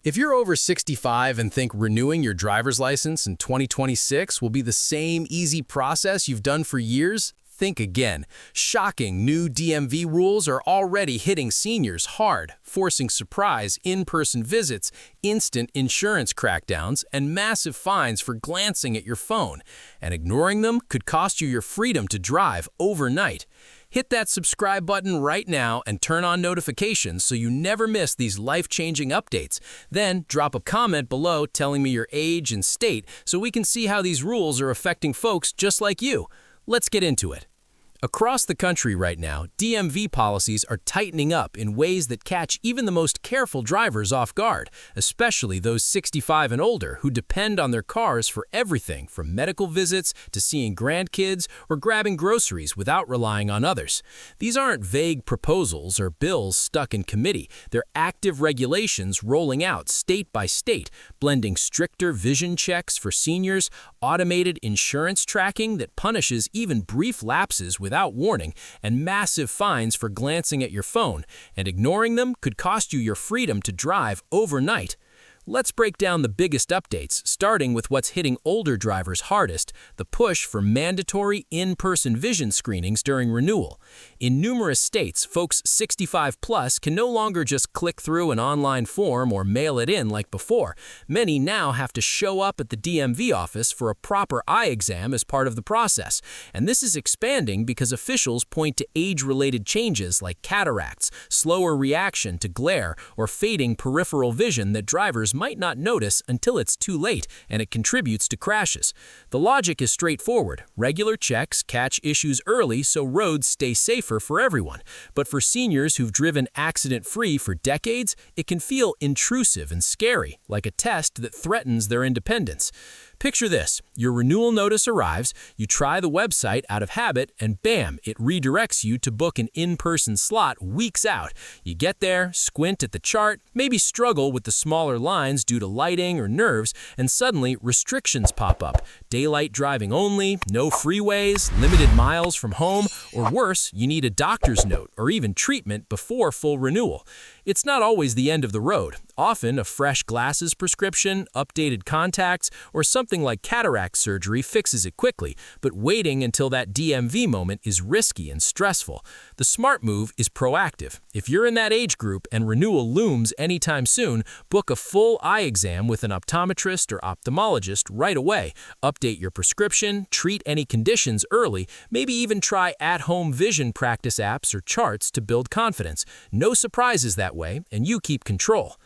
If you're over 65 and think renewing your driver's license in 2026 will be the same easy process you've done for years, think again. Shocking new DMV rules are already hitting seniors hard, forcing surprise in-person visits, instant insurance crackdowns, and massive fines for glancing at your phone. And ignoring them could cost you your freedom to drive overnight. Hit that subscribe button right now and turn on notifications so you never miss these life-changing updates. Then drop a comment below telling me your age and state so we can see how these rules are affecting folks just like you. Let's get into it. Across the country right now, DMV policies are tightening up in ways that catch even the most careful drivers off guard, especially those 65 and older who depend on their cars for everything from medical visits to seeing grandkids or grabbing groceries without relying on others. These aren't vague proposals or bills stuck in committee. They're active regulations rolling out state by state, blending stricter vision checks for seniors, automated insurance tracking that punishes even brief lapses without warning, and massive fines for glancing at your phone, and ignoring them could cost you your freedom to drive overnight. Let's break down the biggest updates, starting with what's hitting older drivers hardest, the push for mandatory in-person vision screenings during renewal. In numerous states, folks 65 plus can no longer just click through an online form or mail it in like before. Many now have to show up at the DMV office for a proper eye exam as part of the process. And this is expanding because officials point to age-related changes like cataracts, slower reaction to glare, or fading peripheral vision that drivers might not notice until it's too late, and it contributes to crashes. The logic is straightforward. Regular checks catch issues early so roads stay safer for everyone. But for seniors who've driven accident-free for decades, it can feel intrusive and scary, like a test that threatens their independence. Picture this. Your renewal notice arrives, you try the website out of habit, and bam, it redirects you to book an in-person slot weeks out. You get there, squint at the chart, maybe struggle with the smaller lines due to lighting or nerves, and suddenly restrictions pop up. Daylight driving only, no freeways, limited miles from home, or worse, you need a doctor's note or even treatment before full renewal. It's not always the end of the road. Often, a fresh glasses prescription, updated contacts, or something like cataract surgery fixes it quickly, but waiting until that DMV moment is risky and stressful. The smart move is proactive. If you're in that age group and renewal looms anytime soon, book a full eye exam with an optometrist or ophthalmologist right away. Update your prescription, treat any conditions early, maybe even try at-home vision practice apps or charts to build confidence. No surprises that way, and you keep control.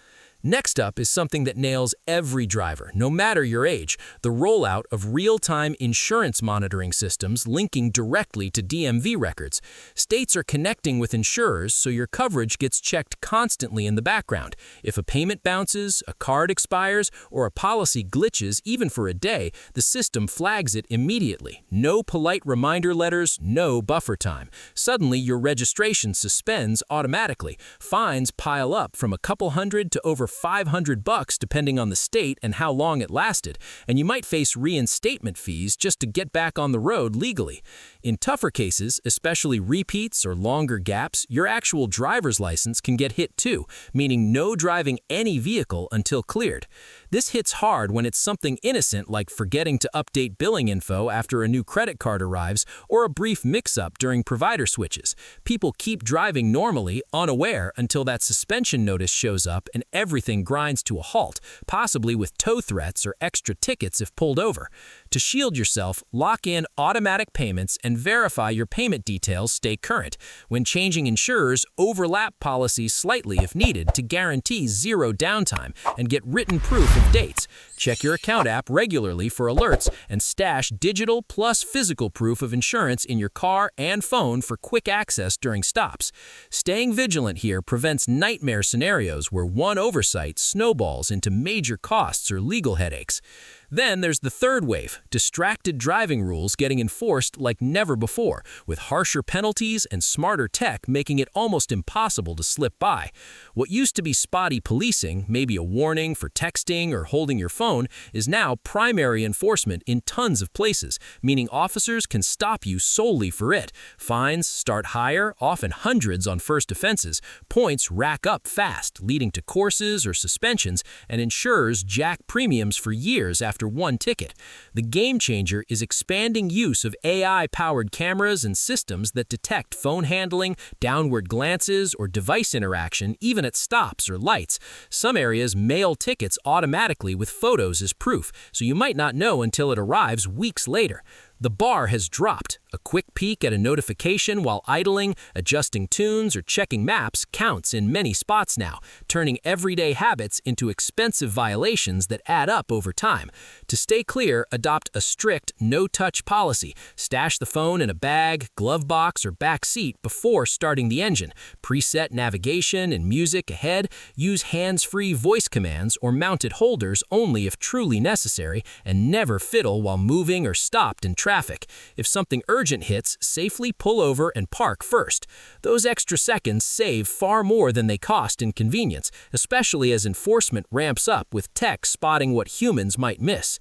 Next up is something that nails every driver, no matter your age, the rollout of real-time insurance monitoring systems linking directly to DMV records. States are connecting with insurers so your coverage gets checked constantly in the background. If a payment bounces, a card expires, or a policy glitches even for a day, the system flags it immediately. No polite reminder letters, no buffer time. Suddenly, your registration suspends automatically. Fines pile up from a couple hundred to over $500 depending on the state and how long it lasted, and you might face reinstatement fees just to get back on the road legally. In tougher cases, especially repeats or longer gaps, your actual driver's license can get hit too, meaning no driving any vehicle until cleared. This hits hard when it's something innocent like forgetting to update billing info after a new credit card arrives or a brief mix-up during provider switches. People keep driving normally, unaware, until that suspension notice shows up and everything grinds to a halt, possibly with tow threats or extra tickets if pulled over. To shield yourself, lock in automatic payments and verify your payment details stay current. When changing insurers, overlap policies slightly if needed to guarantee zero downtime and get written proof of dates. Check your account app regularly for alerts and stash digital plus physical proof of insurance in your car and phone for quick access during stops. Staying vigilant here prevents nightmare scenarios where one oversight snowballs into major costs or legal headaches. Then there's the third wave, distracted driving rules getting enforced like never before, with harsher penalties and smarter tech making it almost impossible to slip by. What used to be spotty policing, maybe a warning for texting or holding your phone, is now primary enforcement in tons of places, meaning officers can stop you solely for it. Fines start higher, often hundreds on first offenses. Points rack up fast, leading to courses or suspensions, and insurers jack premiums for years after one ticket. The game changer is expanding use of AI-powered cameras and systems that detect phone handling, downward glances, or device interaction, even at stops or lights. Some areas mail tickets automatically with photos as proof, so you might not know until it arrives weeks later. The bar has dropped. A quick peek at a notification while idling, adjusting tunes, or checking maps counts in many spots now, turning everyday habits into expensive violations that add up over time. To stay clear, adopt a strict no-touch policy. Stash the phone in a bag, glove box, or back seat before starting the engine. Preset navigation and music ahead. Use hands-free voice commands or mounted holders only if truly necessary, and never fiddle while moving or stopped in traffic. If something urgent hits, safely pull over and park first. Those extra seconds save far more than they cost in convenience, especially as enforcement ramps up with tech spotting what humans might miss.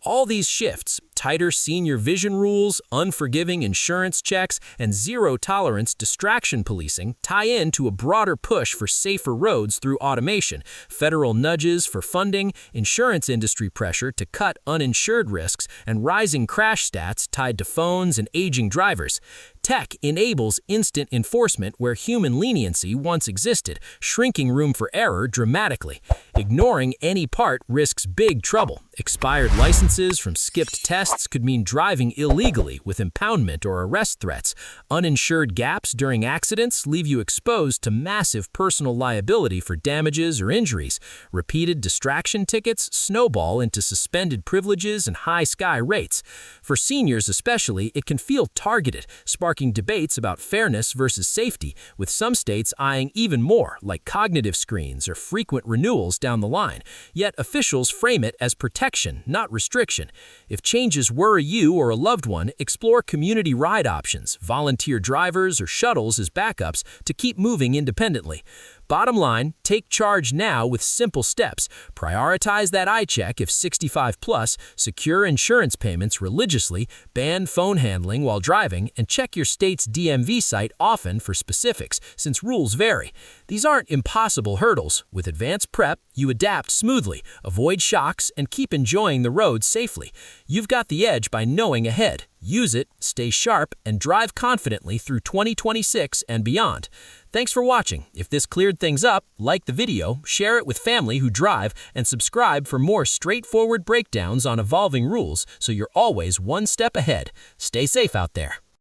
All these shifts, tighter senior vision rules, unforgiving insurance checks, and zero-tolerance distraction policing tie in to a broader push for safer roads through automation, federal nudges for funding, insurance industry pressure to cut uninsured risks, and rising crash stats tied to phones and aging drivers. Tech enables instant enforcement where human leniency once existed, shrinking room for error dramatically. Ignoring any part risks big trouble. Expired licenses from skipped tests could mean driving illegally with impoundment or arrest threats. Uninsured gaps during accidents leave you exposed to massive personal liability for damages or injuries. Repeated distraction tickets snowball into suspended privileges and high sky rates. For seniors especially, it can feel targeted, sparking debates about fairness versus safety, with some states eyeing even more, like cognitive screens or frequent renewals down the line. Yet officials frame it as protection, not restriction. If changes worry you or a loved one, explore community ride options, volunteer drivers, or shuttles as backups to keep moving independently. Bottom line, take charge now with simple steps. Prioritize that eye check if 65 plus, secure insurance payments religiously, ban phone handling while driving, and check your state's DMV site often for specifics, since rules vary. These aren't impossible hurdles. With advanced prep, you adapt smoothly, avoid shocks, and keep enjoying the road safely. You've got the edge by knowing ahead. Use it, stay sharp, and drive confidently through 2026 and beyond. Thanks for watching. If this cleared things up, like the video, share it with family who drive, and subscribe for more straightforward breakdowns on evolving rules so you're always one step ahead. Stay safe out there.